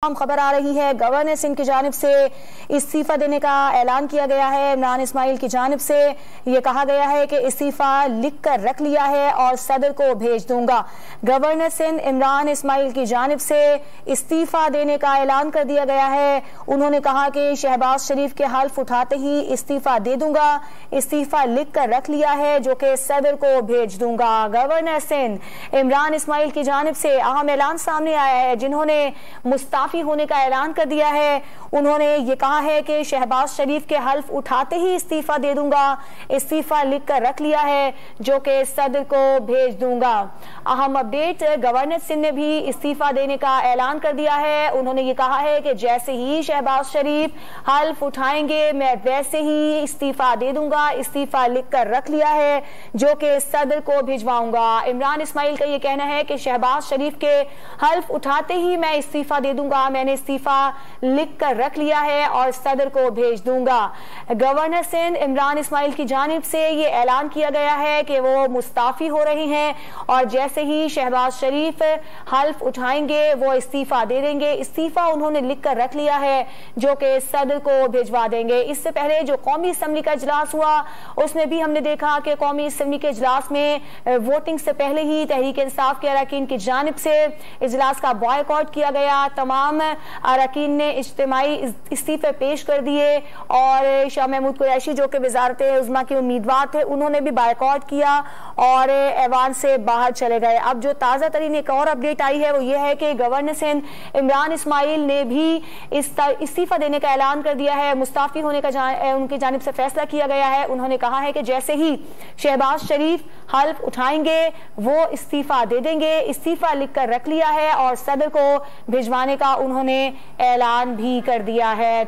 खबर आ रही है, गवर्नर सिंह की जानिब से इस्तीफा देने का ऐलान किया गया है। इमरान इस्माइल की जानिब से ये कहा गया है कि इस्तीफा लिख कर रख लिया है और सदर को भेज दूंगा। गवर्नर सिंह इमरान इस्माइल की जानिब से इस्तीफा देने का ऐलान कर दिया गया है। उन्होंने कहा कि शहबाज शरीफ के हल्फ उठाते ही इस्तीफा दे दूंगा, इस्तीफा लिख कर रख लिया है जो कि सदर को भेज दूंगा। गवर्नर सिंह इमरान इस्माइल की जानिब से अहम ऐलान सामने आया है, जिन्होंने मुस्ताफी होने का ऐलान कर दिया है। उन्होंने ये कहा है कि शहबाज शरीफ के हल्फ उठाते ही इस्तीफा दे दूंगा, इस्तीफा लिख कर रख लिया है जो कि सदर को भेज दूंगा। अहम अपडेट, गवर्नर सिंह ने भी इस्तीफा देने का ऐलान कर दिया है। उन्होंने ये कहा है कि जैसे ही शहबाज शरीफ हल्फ उठाएंगे मैं वैसे ही इस्तीफा दे दूंगा, इस्तीफा लिख कर रख लिया है जो कि सदर को भिजवाऊंगा। इमरान इस्माइल का ये कहना है कि शहबाज शरीफ के हल्फ उठाते ही मैं इस्तीफा दे दूंगा, मैंने इस्तीफा लिख कर रख लिया है और सदर को भेज दूंगा। गवर्नर सिंह इमरान इस्माइल की जानिब से ये ऐलान किया गया है कि वो मुस्ताफी हो रहे हैं और जैसे ही शहबाज शरीफ हल्फ उठाएंगे वो इस्तीफा दे देंगे। इस्तीफा उन्होंने लिख कर रख लिया है जो कि सदर को भिजवा देंगे। इससे पहले जो कौमी असम्बली का इजलास हुआ उसमें भी हमने देखा कि कौमी असम्बली के इजलास में वोटिंग से पहले ही तहरीक इंसाफ के अरकान की जानिब से इजलास का बॉयकॉट किया गया। तमाम अरकान ने इज्तिमाई इस्तीफे पेश कर दिए और शाह महमूद कुरैशी जो कि वजारत उज़्मा के उम्मीदवार थे उन्होंने भी बायकॉट किया और ऐवान से बाहर चले गए। अब जो ताज़ा तरीन एक और अपडेट आई है वो ये है कि गवर्नर सिंह इमरान इस्माइल ने भी इस्तीफा देने का ऐलान कर दिया है। मुस्ताफी होने का उनकी जानिब से फैसला किया गया है। उन्होंने कहा है कि जैसे ही शहबाज शरीफ हल्फ उठाएंगे वो इस्तीफा दे देंगे, इस्तीफा लिख कर रख लिया है और सदर को भिजवाने का उन्होंने ऐलान भी कर दिया है।